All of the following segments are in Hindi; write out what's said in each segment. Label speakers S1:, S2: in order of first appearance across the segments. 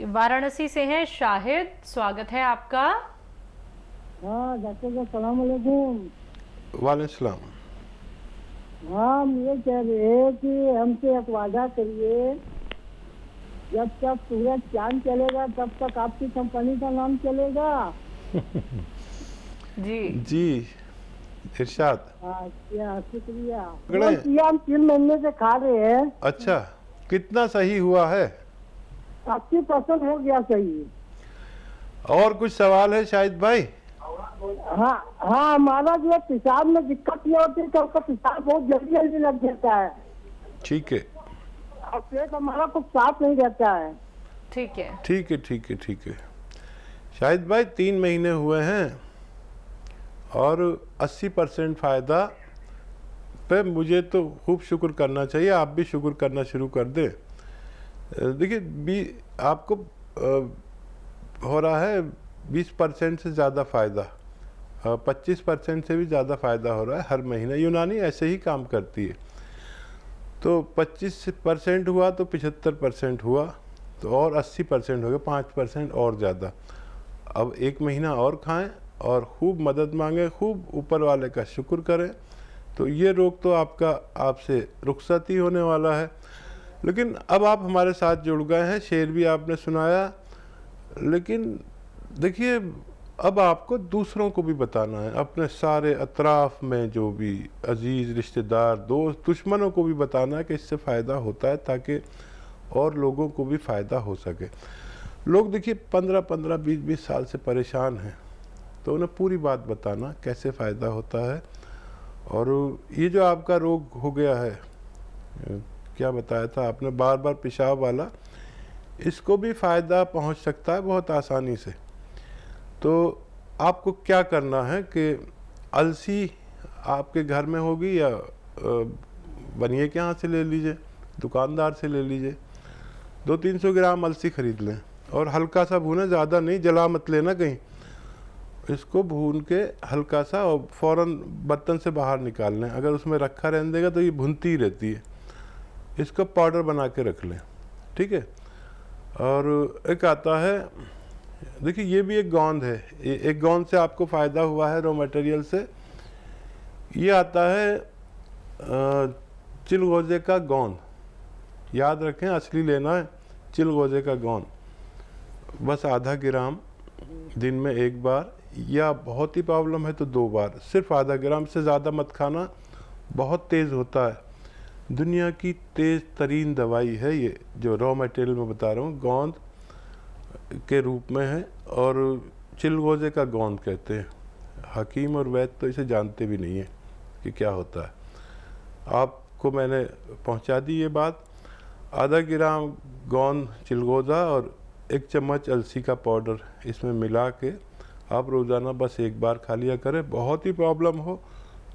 S1: वाराणसी से हैं शाहिद, स्वागत है आपका।
S2: हाँ डॉक्टर साहब सलाम अलैकुम।
S3: वालेकुम सलाम।
S2: हाँ हम ये कह रहे हैं कि हमसे एक वादा करिए, जब तक सूरज चांद चलेगा तब तक आपकी कंपनी का नाम चलेगा।
S1: जी
S3: जी इरशाद।
S2: अच्छा शुक्रिया।
S3: गड़े।
S2: हम 3 महीने से खा रहे हैं।
S3: अच्छा, कितना सही हुआ है?
S2: 80% हो गया सही।
S3: और कुछ सवाल है शाहिद भाई?
S2: हाँ हाँ, हमारा जो है पेशाब में दिक्कत ये होती है कि उसका पेशाब बहुत जल्दी जल्दी लग जाता है
S3: ठीक है
S2: और पेट हमारा कुछ साफ नहीं रहता है।
S1: ठीक है।
S3: ठीक है ठीक है ठीक है। शाहिद भाई 3 महीने हुए हैं और 80% फ़ायदा पे मुझे तो खूब शुक्र करना चाहिए। आप भी शुक्र करना शुरू कर दें। देखिए आपको हो रहा है 20% से ज़्यादा फ़ायदा, 25% से भी ज़्यादा फ़ायदा हो रहा है हर महीने। यूनानी ऐसे ही काम करती है। तो 25% हुआ तो 75% हुआ, तो और 80% हो गया, 5% और ज़्यादा। अब 1 महीना और खाएं और खूब मदद मांगें, खूब ऊपर वाले का शुक्र करें, तो ये रोग तो आपका आपसे रुखसत ही होने वाला है। लेकिन अब आप हमारे साथ जुड़ गए हैं, शेर भी आपने सुनाया, लेकिन देखिए अब आपको दूसरों को भी बताना है, अपने सारे अतराफ़ में जो भी अजीज़ रिश्तेदार दोस्त दुश्मनों को भी बताना है कि इससे फ़ायदा होता है, ताकि और लोगों को भी फ़ायदा हो सके। लोग देखिए 15-15, 20-20 साल से परेशान हैं, तो उन्हें पूरी बात बताना कैसे फ़ायदा होता है। और ये जो आपका रोग हो गया है, क्या बताया था आपने, बार बार पेशाब वाला, इसको भी फ़ायदा पहुंच सकता है बहुत आसानी से। तो आपको क्या करना है कि अलसी आपके घर में होगी या बनिए के यहाँ से ले लीजिए, दुकानदार से ले लीजिए, 200-300 ग्राम अलसी खरीद लें और हल्का सा भूनें, ज़्यादा नहीं, जला मत लेना कहीं। इसको भून के हल्का सा और फ़ौरन बर्तन से बाहर निकाल लें। अगर उसमें रखा रहने देगा तो ये भुनती ही रहती है। इसको पाउडर बना के रख लें, ठीक है। और एक आता है, देखिए ये भी एक गोंद है, एक गोंद से आपको फ़ायदा हुआ है रॉ मटेरियल से। ये आता है चिलगोजे का गोंद, याद रखें असली लेना है, चिलगोजे का गोंद। बस आधा ग्राम दिन में 1 बार, या बहुत ही प्रॉब्लम है तो 2 बार, सिर्फ आधा ग्राम, से ज़्यादा मत खाना, बहुत तेज़ होता है। दुनिया की तेज़ तरीन दवाई है ये, जो रॉ मटेरियल में बता रहा हूँ, गोंद के रूप में है, और चिलगोजे का गोंद कहते हैं। हकीम और वैद्य तो इसे जानते भी नहीं है कि क्या होता है। आपको मैंने पहुंचा दी ये बात। आधा ग्राम गोंद चिलगोजा और 1 चम्मच अलसी का पाउडर इसमें मिला के आप रोज़ाना बस 1 बार खा लिया करें। बहुत ही प्रॉब्लम हो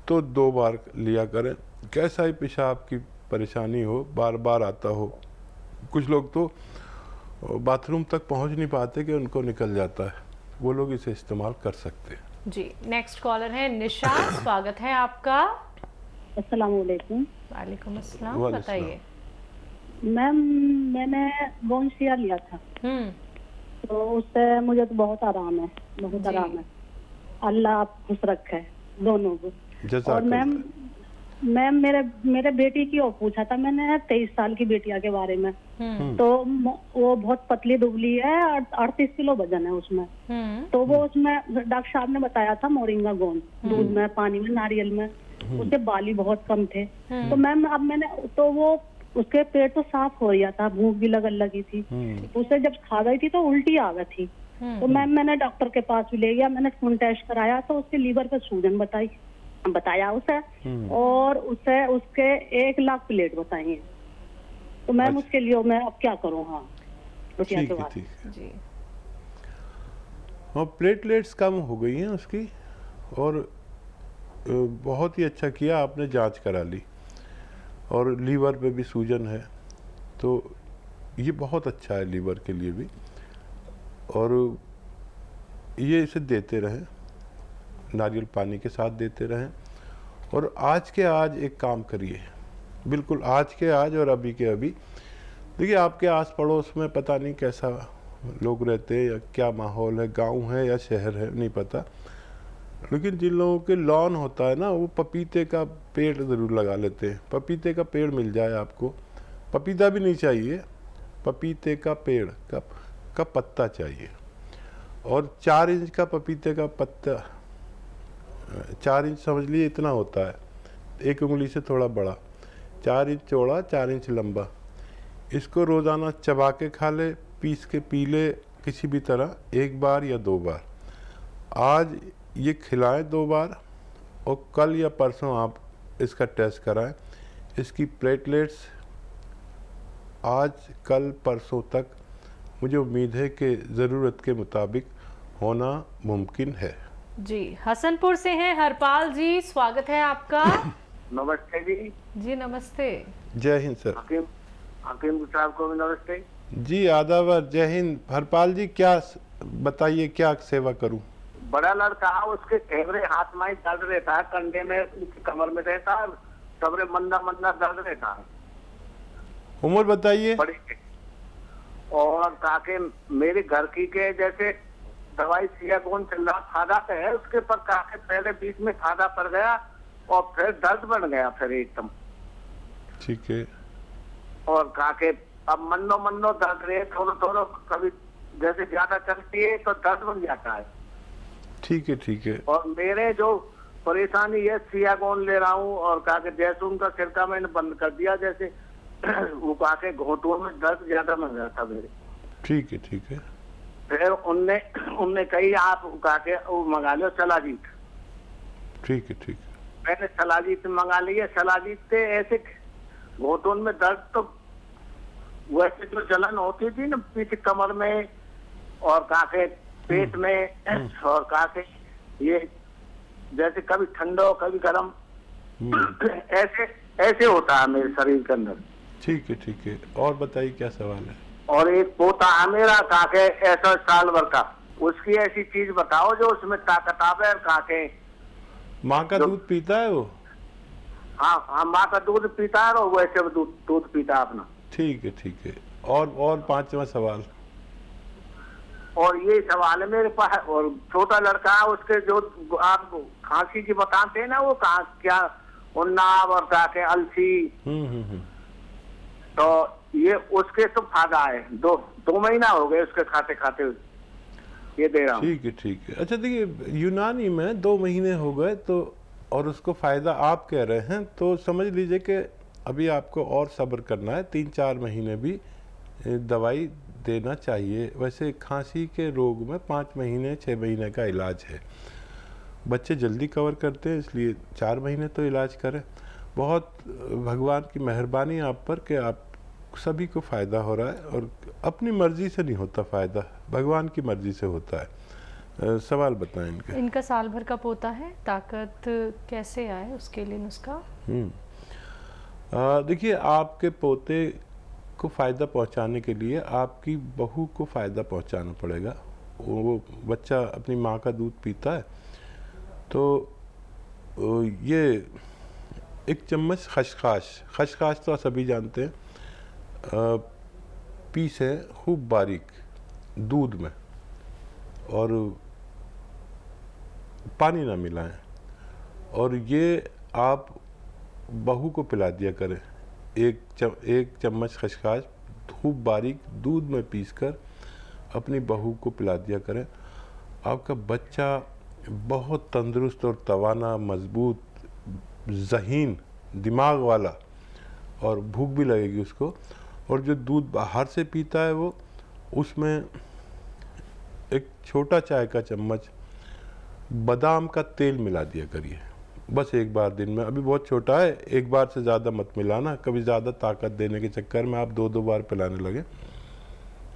S3: तो 2 बार लिया करें। कैसा ही पेशाब की परेशानी हो, बार बार आता हो, कुछ लोग तो बाथरूम तक पहुंच नहीं पाते कि उनको निकल जाता है, वो लोग इसे इस्तेमाल कर सकते हैं।
S1: जी नेक्स्ट कॉलर है निशा, स्वागत है आपका।
S4: अस्सलाम वालेकुम।
S1: वालेकुम अस्सलाम,
S3: वालेकुम
S1: बताइए।
S4: मैम मैंने बोनशिया लिया था, तो उससे मुझे तो बहुत आराम है, बहुत आराम है। अल्लाह आप खुश रखे दोनों को। और मैम मेरे बेटी की और पूछा था मैंने, 23 साल की बेटिया के बारे में। तो वो बहुत पतली दुबली है, 38 किलो वजन है उसमें। तो वो उसमें डॉक्टर साहब ने बताया था मोरिंगा गोंद, दूध में, पानी में, नारियल में। उसके बाली बहुत कम थे। तो मैम अब मैंने तो वो उसके पेट तो साफ हो गया था, भूख भी लगन लगी थी। उसे जब खा गई थी तो उल्टी आ गई थी। तो मैम मैंने डॉक्टर के पास भी ले गया, मैंने खून टेस्ट कराया तो उसके लीवर पे सूजन बताया उसे, और उसे उसके 1 लाख प्लेट बताई है। तो मैम उसके लिए मैं अब क्या करूँ? हाँ
S3: ठीक है ठीक है जी। हाँ प्लेटलेट्स कम हो गई हैं उसकी, और बहुत ही अच्छा किया आपने जांच करा ली। और लीवर पे भी सूजन है, तो ये बहुत अच्छा है लीवर के लिए भी। और ये इसे देते रहें, नारियल पानी के साथ देते रहें। और आज के आज एक काम करिए, बिल्कुल आज के आज और अभी के अभी। देखिए आपके आस पड़ोस में पता नहीं कैसा लोग रहते हैं या क्या माहौल है, गांव है या शहर है, नहीं पता। लेकिन जिन लोगों के लॉन होता है ना, वो पपीते का पेड़ ज़रूर लगा लेते हैं। पपीते का पेड़ मिल जाए आपको, पपीता भी नहीं चाहिए, पपीते का पेड़ का पत्ता चाहिए। और 4 इंच का पपीते का पत्ता, 4 इंच समझ लिए इतना होता है, 1 उंगली से थोड़ा बड़ा, 4 इंच चौड़ा 4 इंच लंबा। इसको रोज़ाना चबा के खा ले, पीस के पी ले, किसी भी तरह 1 बार या 2 बार। आज ये खिलाएं 2 बार, और कल या परसों आप इसका टेस्ट कराएं। इसकी प्लेटलेट्स आज कल परसों तक मुझे उम्मीद है कि ज़रूरत के मुताबिक होना मुमकिन है।
S1: जी, हसनपुर से हैं हरपाल जी, स्वागत है आपका।
S5: नमस्ते जी।
S1: जी नमस्ते।
S3: जय हिंद सर।
S5: हकीम साहब को भी नमस्ते
S3: जी, आदावर, जय हिंद। हरपाल जी, क्या बताइए, क्या सेवा करूं?
S5: बड़ा लड़का है, उसके घेवरे हाथ में दर्द रहता है, कंधे में, कमर में रहता है, सबरे मंदा मंदा दर्द रहता है।
S3: उम्र बताइए।
S5: बड़ी और काके मेरे घर की के जैसे दवाई सियागोन चल रहा, फायदा तो है उसके, पर काके पहले बीच में फायदा पड़ गया और फिर दर्द बढ़ गया फिर एकदम।
S3: ठीक है।
S5: और काके अब मन्नो दर्द रहे, थोड़ा कभी जैसे ज्यादा चलती है तो दर्द बन जाता है।
S3: ठीक है, ठीक है।
S5: और मेरे जो परेशानी है, सियागोन ले रहा हूँ और काके जैसुन का छिड़का मैंने बंद कर दिया, जैसे वो काके घोटों में दर्द ज्यादा बन गया था मेरे।
S3: ठीक है, ठीक है।
S5: फिर उनने कही आप काके वो मंगा लो सलाजीत।
S3: ठीक है, ठीक है।
S5: मैंने सलाजीत मंगा लिया। सलाजीत से ऐसे घोटों में दर्द, तो वैसे जो जलन होती थी ना पीछे कमर में और काके पेट में, और काके ये जैसे कभी ठंडा कभी गर्म, ऐसे होता है मेरे शरीर के अंदर।
S3: ठीक है, ठीक है। और बताइए क्या सवाल है?
S5: और एक पोता है मेरा काके ऐसा साल भर का, उसकी ऐसी चीज बताओ जो उसमें ताकत आवे। और काके
S3: माँ का दूध पीता है वो?
S5: हाँ, माँ का दूध पीता है और वैसे दूध पीता है अपना।
S3: ठीक है, ठीक है। और 5वां सवाल।
S5: और ये सवाल है मेरे पास। और छोटा लड़का है, उसके जो आप खांसी की बताते हैं ना, वो क्या उन्नाव और काके अलसी, तो ये उसके तो फायदा है। 2 महीना हो गए उसके खाते ये दे रहा हूँ।
S3: ठीक है, ठीक है। अच्छा देखिए, यूनानी में 2 महीने हो गए तो, और उसको फायदा आप कह रहे हैं, तो समझ लीजिए कि अभी आपको और सब्र करना है, 3-4 महीने भी दवाई देना चाहिए। वैसे खांसी के रोग में 5 महीने 6 महीने का इलाज है। बच्चे जल्दी कवर करते हैं, इसलिए 4 महीने तो इलाज करें। बहुत भगवान की मेहरबानी आप पर कि आप सभी को फ़ायदा हो रहा है, और अपनी मर्ज़ी से नहीं होता फ़ायदा, भगवान की मर्ज़ी से होता है। सवाल बताएं इनका।
S1: इनका साल भर का पोता है, ताकत कैसे आए उसके लिए नुस्खा?
S3: देखिए, आपके पोते को फ़ायदा पहुंचाने के लिए आपकी बहू को फ़ायदा पहुंचाना पड़ेगा। वो बच्चा अपनी माँ का दूध पीता है, तो ये 1 चम्मच खसखस तो सभी जानते हैं, पीसे खूब बारीक दूध में, और पानी ना मिलाएं, और ये आप बहू को पिला दिया करें। 1 चम्मच खसखस खूब बारीक दूध में पीसकर अपनी बहू को पिला दिया करें। आपका बच्चा बहुत तंदुरुस्त और तवाना, मजबूत, ज़हीन, दिमाग वाला, और भूख भी लगेगी उसको। और जो दूध बाहर से पीता है वो, उसमें 1 छोटा चाय का चम्मच बादाम का तेल मिला दिया करिए, बस 1 बार दिन में। अभी बहुत छोटा है, 1 बार से ज़्यादा मत मिलाना, कभी ज़्यादा ताकत देने के चक्कर में आप 2-2 बार पिलाने लगे।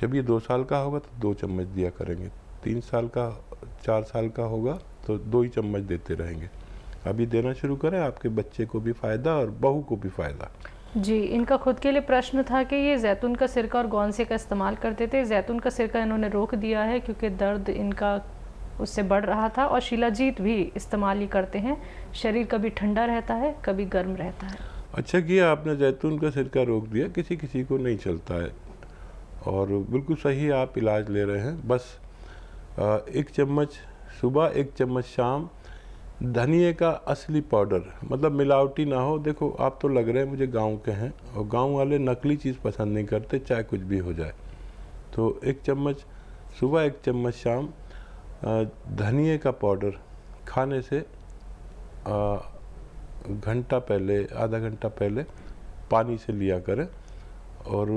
S3: जब ये 2 साल का होगा तो 2 चम्मच दिया करेंगे, 3 साल का 4 साल का होगा तो 2 ही चम्मच देते रहेंगे। अभी देना शुरू करें, आपके बच्चे को भी फ़ायदा और बहू को भी फ़ायदा।
S1: जी, इनका खुद के लिए प्रश्न था कि ये जैतून का सिरका और गौनसे का इस्तेमाल करते थे। जैतून का सिरका इन्होंने रोक दिया है क्योंकि दर्द इनका उससे बढ़ रहा था, और शिलाजीत भी इस्तेमाल ही करते हैं। शरीर कभी ठंडा रहता है, कभी गर्म रहता है।
S3: अच्छा किया आपने जैतून का सिरका रोक दिया, किसी किसी को नहीं चलता है। और बिल्कुल सही आप इलाज ले रहे हैं। बस 1 चम्मच सुबह 1 चम्मच शाम धनिए का असली पाउडर, मतलब मिलावटी ना हो। देखो आप तो लग रहे हैं मुझे गांव के हैं, और गांव वाले नकली चीज़ पसंद नहीं करते, चाहे कुछ भी हो जाए। तो 1 चम्मच सुबह 1 चम्मच शाम धनिए का पाउडर खाने से घंटा पहले, आधा घंटा पहले पानी से लिया करें, और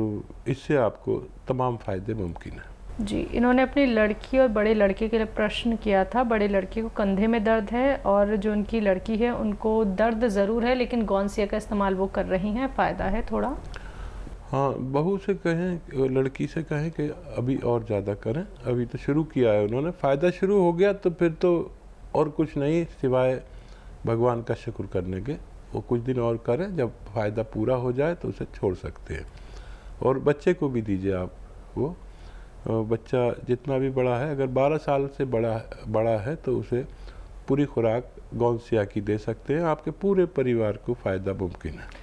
S3: इससे आपको तमाम फ़ायदे मुमकिन हैं।
S1: जी, इन्होंने अपनी लड़की और बड़े लड़के के लिए प्रश्न किया था। बड़े लड़के को कंधे में दर्द है और जो उनकी लड़की है उनको दर्द ज़रूर है, लेकिन गौनसिया का इस्तेमाल वो कर रही हैं, फ़ायदा है थोड़ा।
S3: हाँ, बहू से कहें, लड़की से कहें कि अभी और ज़्यादा करें, अभी तो शुरू किया है उन्होंने, फ़ायदा शुरू हो गया तो फिर तो और कुछ नहीं सिवाय भगवान का शुक्र करने के। वो कुछ दिन और करें, जब फ़ायदा पूरा हो जाए तो उसे छोड़ सकते हैं। और बच्चे को भी दीजिए आप, वो बच्चा जितना भी बड़ा है, अगर 12 साल से बड़ा है तो उसे पूरी खुराक गौनसिया की दे सकते हैं। आपके पूरे परिवार को फ़ायदा मुमकिन है।